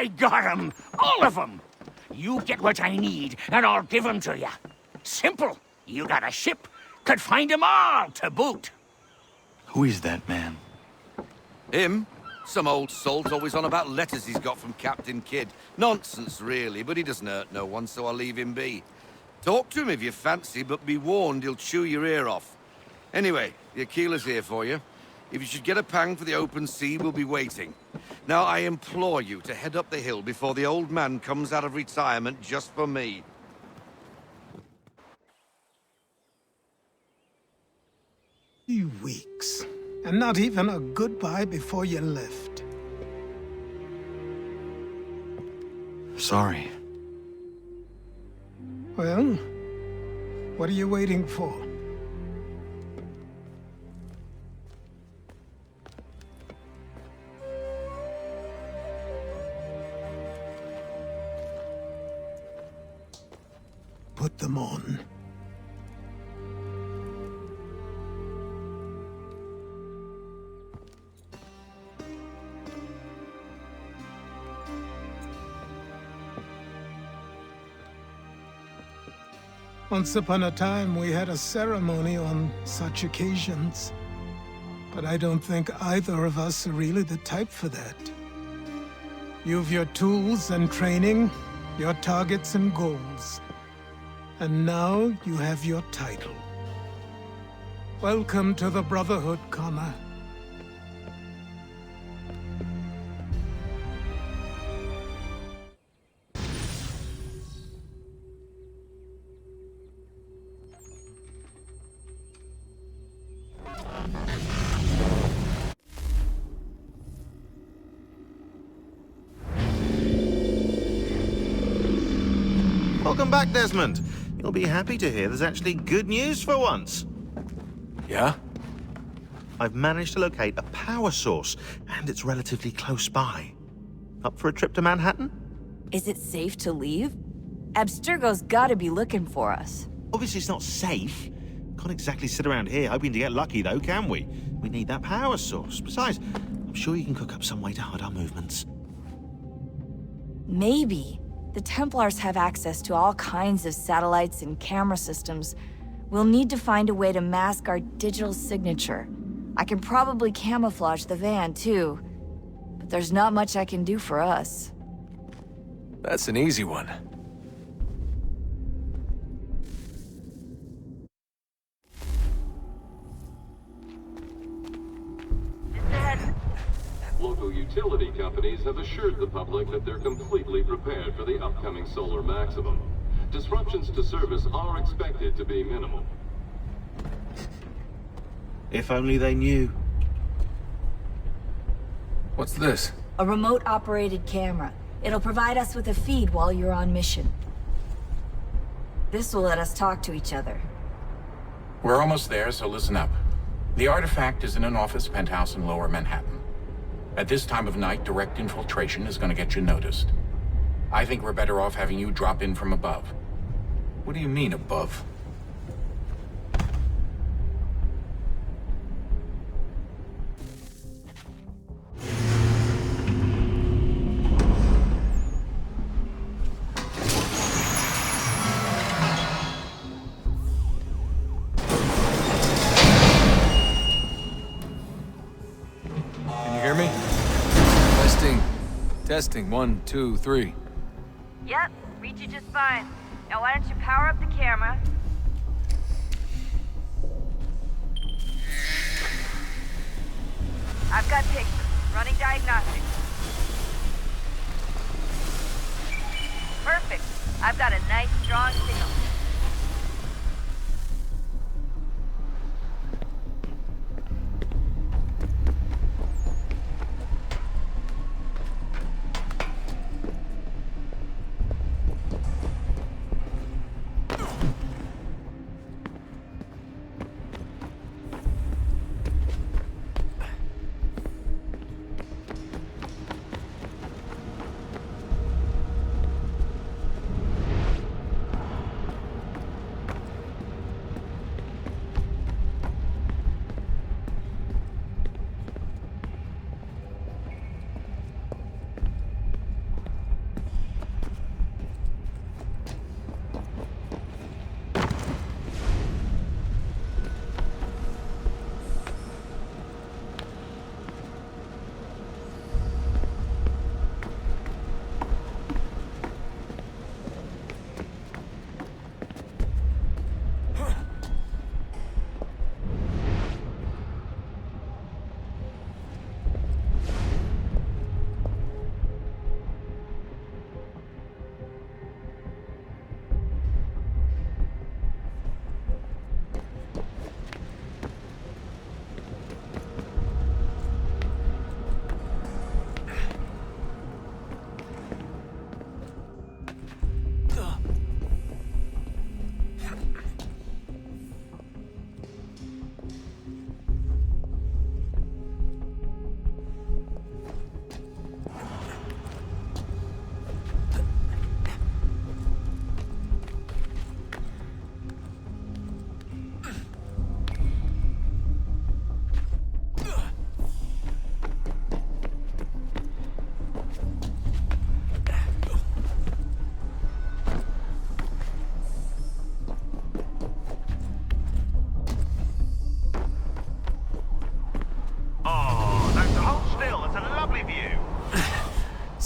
I got 'em! All of 'em! You get what I need, and I'll give 'em to you. Simple. You got a ship, could find 'em all to boot. Who is that man? Him? Some old salt always on about letters he's got from Captain Kidd. Nonsense, really, but he doesn't hurt no one, so I'll leave him be. Talk to him if you fancy, but be warned he'll chew your ear off. Anyway, the Aquila's here for you. If you should get a pang for the open sea, we'll be waiting. Now, I implore you to head up the hill before the old man comes out of retirement just for me. 3 weeks. And not even a goodbye before you left. Sorry. Well, what are you waiting for? Put them on. Once upon a time, we had a ceremony on such occasions. But I don't think either of us are really the type for that. You've your tools and training, your targets and goals. And now you have your title. Welcome to the Brotherhood, Connor. Welcome back, Desmond. You'll be happy to hear there's actually good news for once. Yeah? I've managed to locate a power source, and it's relatively close by. Up for a trip to Manhattan? Is it safe to leave? Abstergo's gotta be looking for us. Obviously it's not safe. Can't exactly sit around here hoping to get lucky, though, can we? We need that power source. Besides, I'm sure you can cook up some way to hide our movements. Maybe. The Templars have access to all kinds of satellites and camera systems. We'll need to find a way to mask our digital signature. I can probably camouflage the van, too. But there's not much I can do for us. That's an easy one. Local utility companies have assured the public that they're completely prepared for the upcoming solar maximum. Disruptions to service are expected to be minimal. If only they knew. What's this? A remote-operated camera. It'll provide us with a feed while you're on mission. This will let us talk to each other. We're almost there, so listen up. The artifact is in an office penthouse in Lower Manhattan. At this time of night, direct infiltration is going to get you noticed. I think we're better off having you drop in from above. What do you mean, above? Can you hear me? Testing. 1, 2, 3. Yep, reach you just fine. Now why don't you power up the camera? I've got pictures. Running diagnostics. Perfect. I've got a nice, strong signal.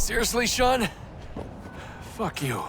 Seriously, Sean? Fuck you.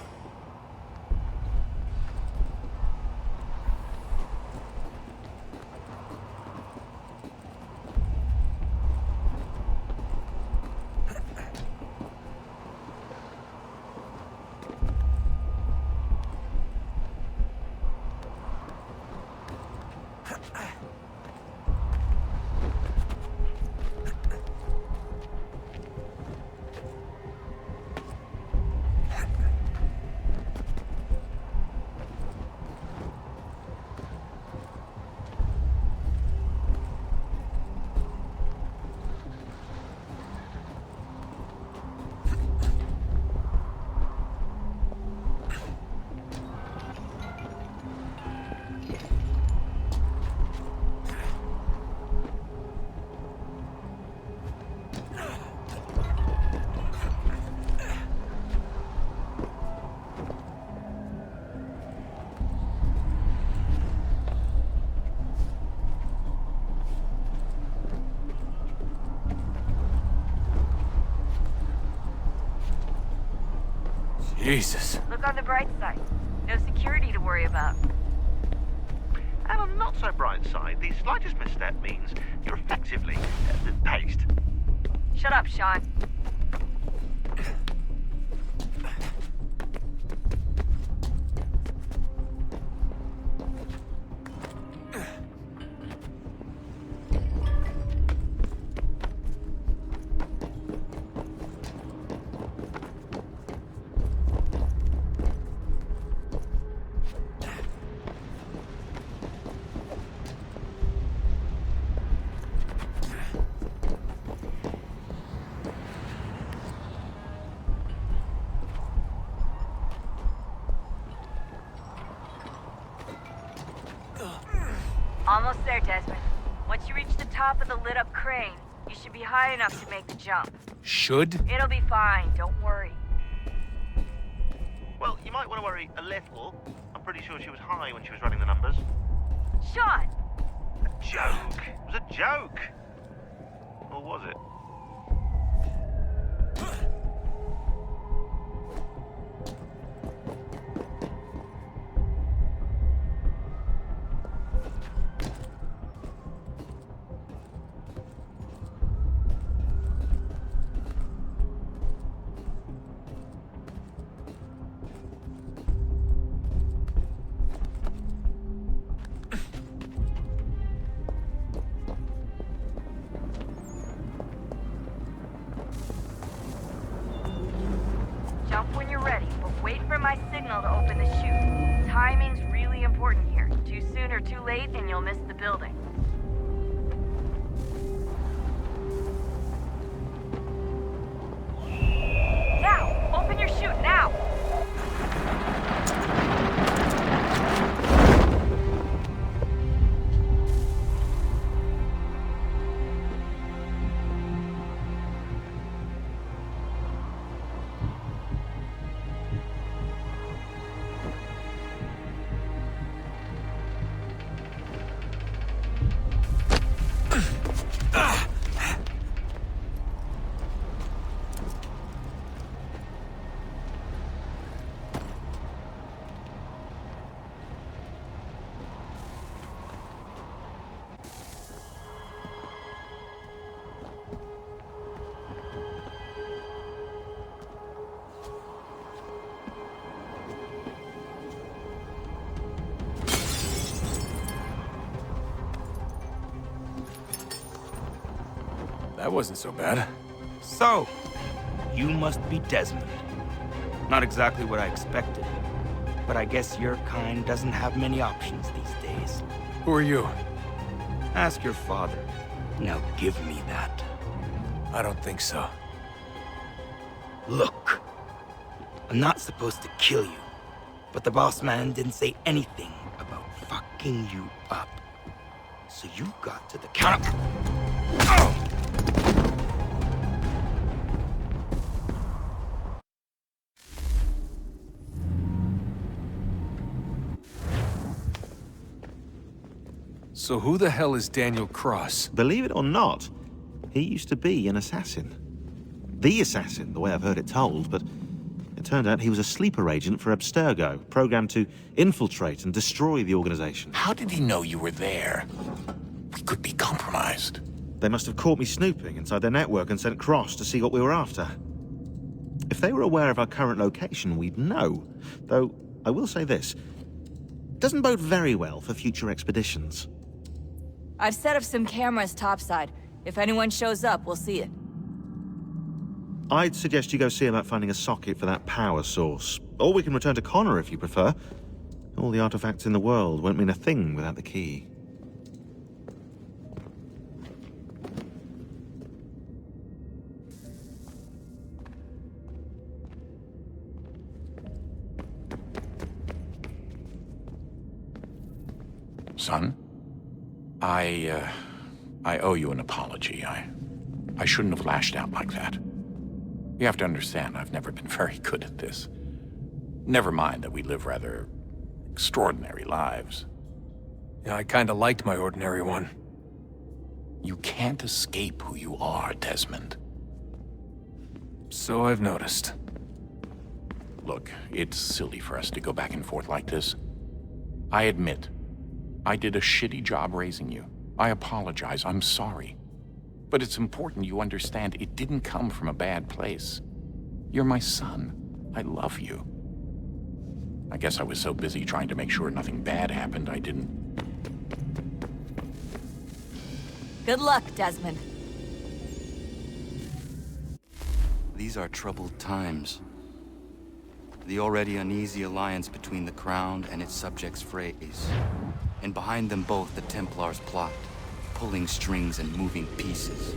Jesus. Look on the bright side. No security to worry about. And on the not so bright side, the slightest misstep means you're effectively paced. Shut up, Sean. Almost there, Desmond. Once you reach the top of the lit-up crane, you should be high enough to make the jump. Should? It'll be fine, don't worry. Well, you might want to worry a little. I'm pretty sure she was high when she was running the numbers. Sean! A joke. It was a joke. Or was it? Jump when you're ready, but wait for my signal to open the chute. Timing's really important here. Too soon or too late, and you'll miss the building. Now! Open your chute, now! That wasn't so bad. So, you must be Desmond. Not exactly what I expected, but I guess your kind doesn't have many options these days. Who are you? Ask your father. Now give me that. I don't think so. Look, I'm not supposed to kill you, but the boss man didn't say anything about fucking you up. So you got to the counter. Oh! So who the hell is Daniel Cross? Believe it or not, he used to be an assassin. the assassin, the way I've heard it told, but it turned out he was a sleeper agent for Abstergo, programmed to infiltrate and destroy the organization. How did he know you were there? We could be compromised. They must have caught me snooping inside their network and sent Cross to see what we were after. If they were aware of our current location, we'd know. Though, I will say this. It doesn't bode very well for future expeditions. I've set up some cameras topside. If anyone shows up, we'll see it. I'd suggest you go see about finding a socket for that power source. Or we can return to Connor if you prefer. All the artifacts in the world won't mean a thing without the key. Son, I owe you an apology. I shouldn't have lashed out like that. You have to understand, I've never been very good at this. Never mind that we live rather extraordinary lives. Yeah, I kinda liked my ordinary one. You can't escape who you are, Desmond. So I've noticed. Look, it's silly for us to go back and forth like this. I admit, I did a shitty job raising you. I apologize, I'm sorry. But it's important you understand it didn't come from a bad place. You're my son. I love you. I guess I was so busy trying to make sure nothing bad happened, I didn't... Good luck, Desmond. These are troubled times. The already uneasy alliance between the Crown and its subjects frays. And behind them both the Templars plot, pulling strings and moving pieces.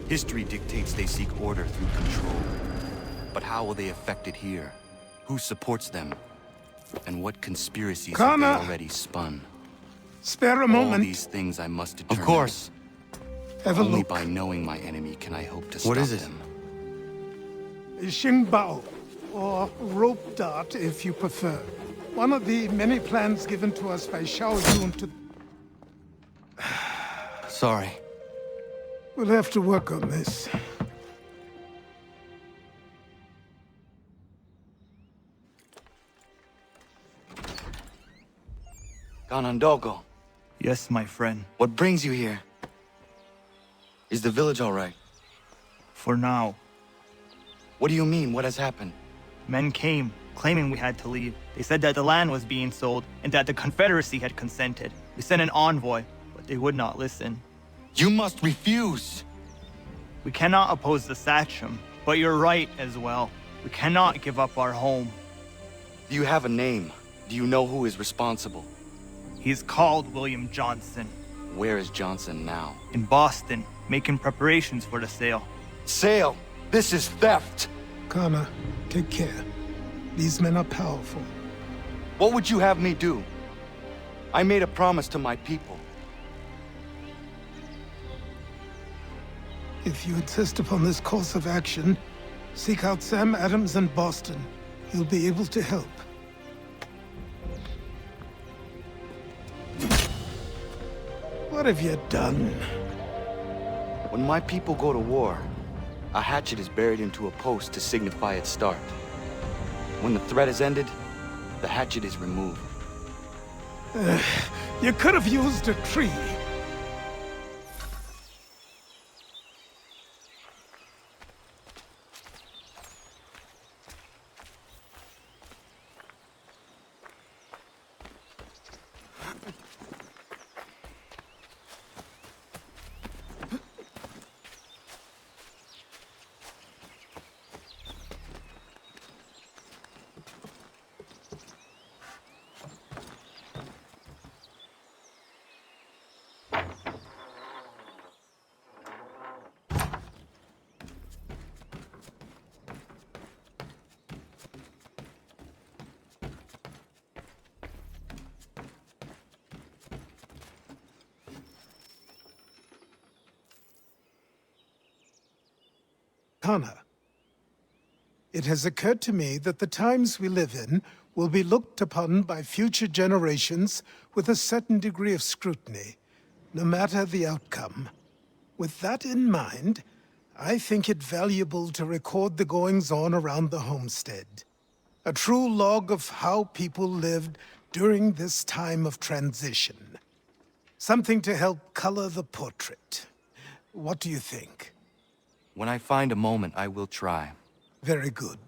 History dictates they seek order through control. But how will they affect it here? Who supports them? And what conspiracies have they already spun? Spare a moment. All these things I must determine. Of course. Have a Only look. by knowing my enemy can I hope to stop What is it? them. Xingbao, or rope dart if you prefer. One of the many plans given to us by Xiao Yun to... Sorry. We'll have to work on this. Ganondogo, Yes, my friend. what brings you here? Is the village all right? For now. What do you mean? What has happened? Men came, claiming we had to leave. They said that the land was being sold, and that the Confederacy had consented. We sent an envoy, but they would not listen. You must refuse! We cannot oppose the Sachem, but you're right as well. We cannot give up our home. Do you have a name? Do you know who is responsible? He's called William Johnson. Where is Johnson now? In Boston, making preparations for the sale. Sale! This is theft! Connor, take care. These men are powerful. What would you have me do? I made a promise to my people. If you insist upon this course of action, seek out Sam Adams in Boston. He'll be able to help. What have you done? When my people go to war, a hatchet is buried into a post to signify its start. When the threat is ended, the hatchet is removed. You could have used a tree. Connor, it has occurred to me that the times we live in will be looked upon by future generations with a certain degree of scrutiny, no matter the outcome. With that in mind, I think it valuable to record the goings-on around the homestead. A true log of how people lived during this time of transition. Something to help color the portrait. What do you think? When I find a moment, I will try. Very good.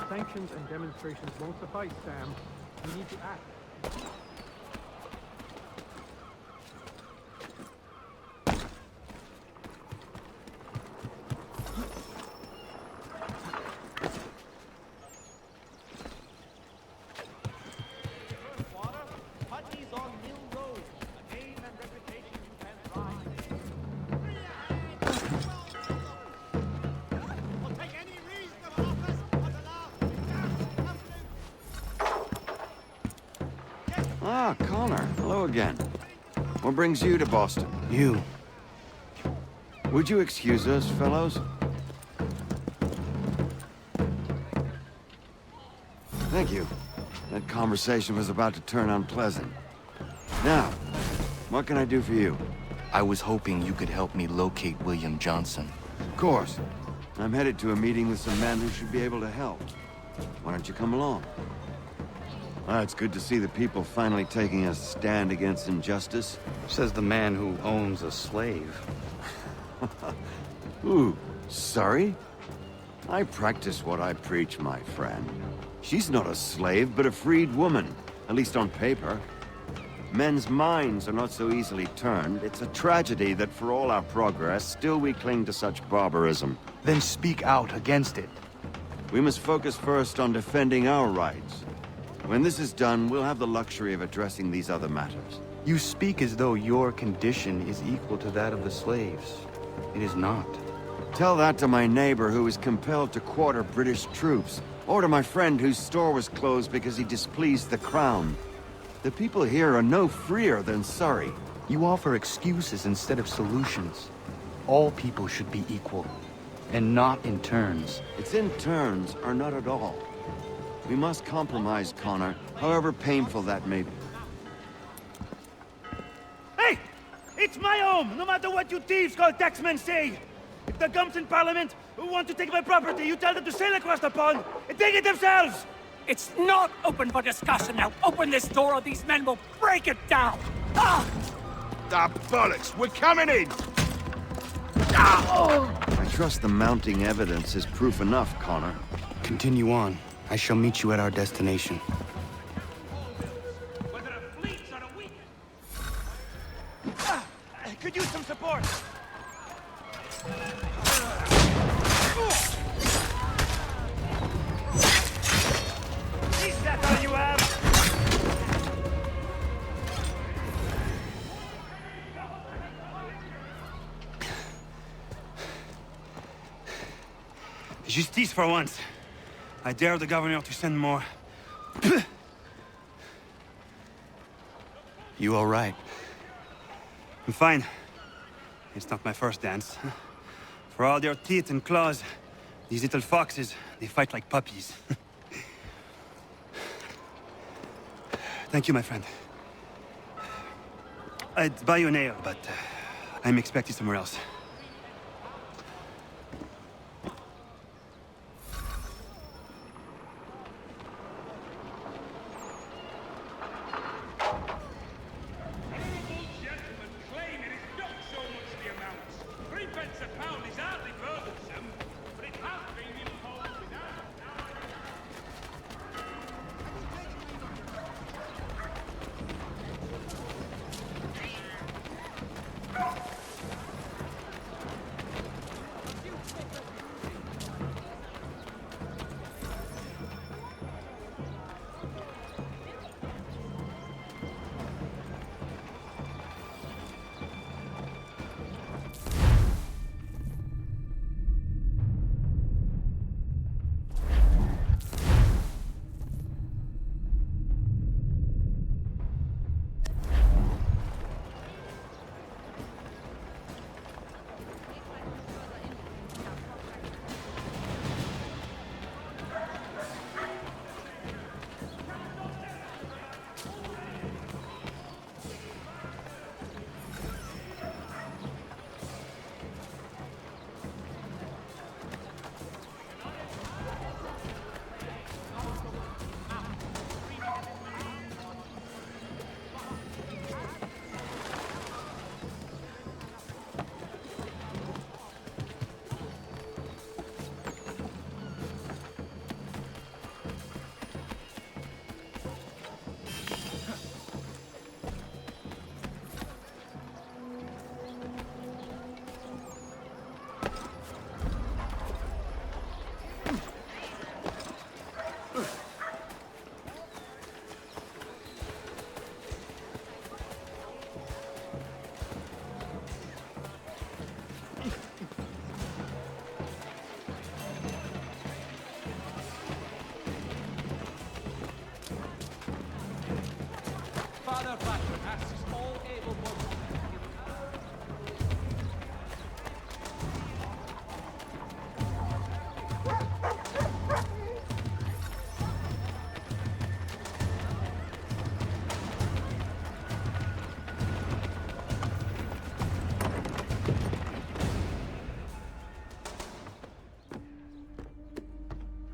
Sanctions and demonstrations won't suffice, Sam. We need to act. Ah, Connor. Hello again. What brings you to Boston? You. Would you excuse us, fellows? Thank you. That conversation was about to turn unpleasant. Now, what can I do for you? I was hoping you could help me locate William Johnson. Of course. I'm headed to a meeting with some men who should be able to help. Why don't you come along? It's good to see the people finally taking a stand against injustice. Says the man who owns a slave. Ooh, sorry? I practice what I preach, my friend. She's not a slave, but a freed woman, at least on paper. Men's minds are not so easily turned. It's a tragedy that for all our progress, still we cling to such barbarism. Then speak out against it. We must focus first on defending our rights. When this is done, we'll have the luxury of addressing these other matters. You speak as though your condition is equal to that of the slaves. It is not. Tell that to my neighbor who was compelled to quarter British troops, or to my friend whose store was closed because he displeased the crown. The people here are no freer than Surrey. You offer excuses instead of solutions. All people should be equal, and not in turns. It's in turns, or not at all. We must compromise, Connor, however painful that may be. Hey! It's my home, no matter what you thieves called taxmen say! If the gums in Parliament who want to take my property, you tell them to sail across the pond and take it themselves! It's not open for discussion now. Open this door or these men will break it down! Ah! Ah, bollocks! We're coming in! Ah! Oh! I trust the mounting evidence is proof enough, Connor. Continue on. I shall meet you at our destination. I could use some support! Is that all you have? Justice for once. I dare the governor to send more. You all right? I'm fine. It's not my first dance. For all their teeth and claws, these little foxes, they fight like puppies. Thank you, my friend. I'd buy you an ale, but I'm expected somewhere else.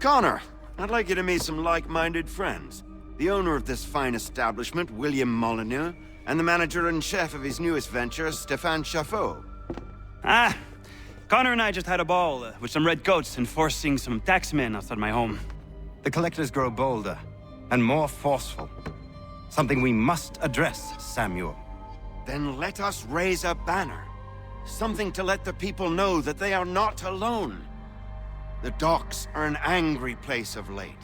Connor, I'd like you to meet some like-minded friends. The owner of this fine establishment, William Molyneux, and the manager and chef of his newest venture, Stéphane Chaffeau. Ah, Connor and I just had a ball with some redcoats enforcing some taxmen outside my home. The collectors grow bolder and more forceful. Something we must address, Samuel. Then let us raise a banner. Something to let the people know that they are not alone. The docks are an angry place of late.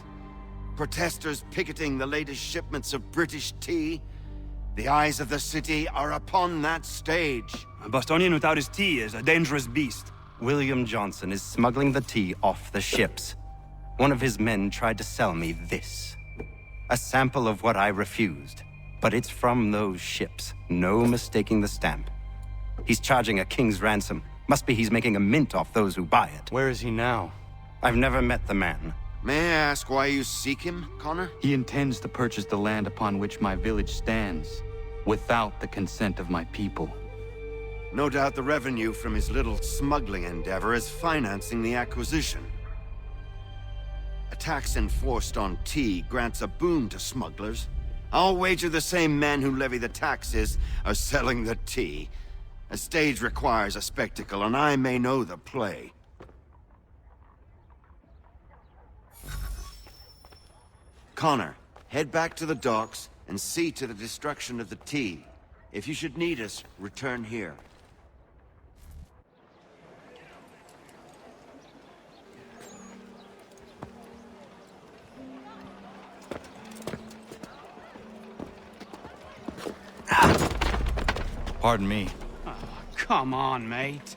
Protesters picketing the latest shipments of British tea. The eyes of the city are upon that stage. A Bostonian without his tea is a dangerous beast. William Johnson is smuggling the tea off the ships. One of his men tried to sell me this. A sample of what I refused. But it's from those ships. No mistaking the stamp. He's charging a king's ransom. Must be he's making a mint off those who buy it. Where is he now? I've never met the man. May I ask why you seek him, Connor? He intends to purchase the land upon which my village stands, without the consent of my people. No doubt the revenue from his little smuggling endeavor is financing the acquisition. A tax enforced on tea grants a boon to smugglers. I'll wager the same men who levy the taxes are selling the tea. A stage requires a spectacle, and I may know the play. Connor, head back to the docks and see to the destruction of the tea. If you should need us, return here. Pardon me. Oh, come on, mate.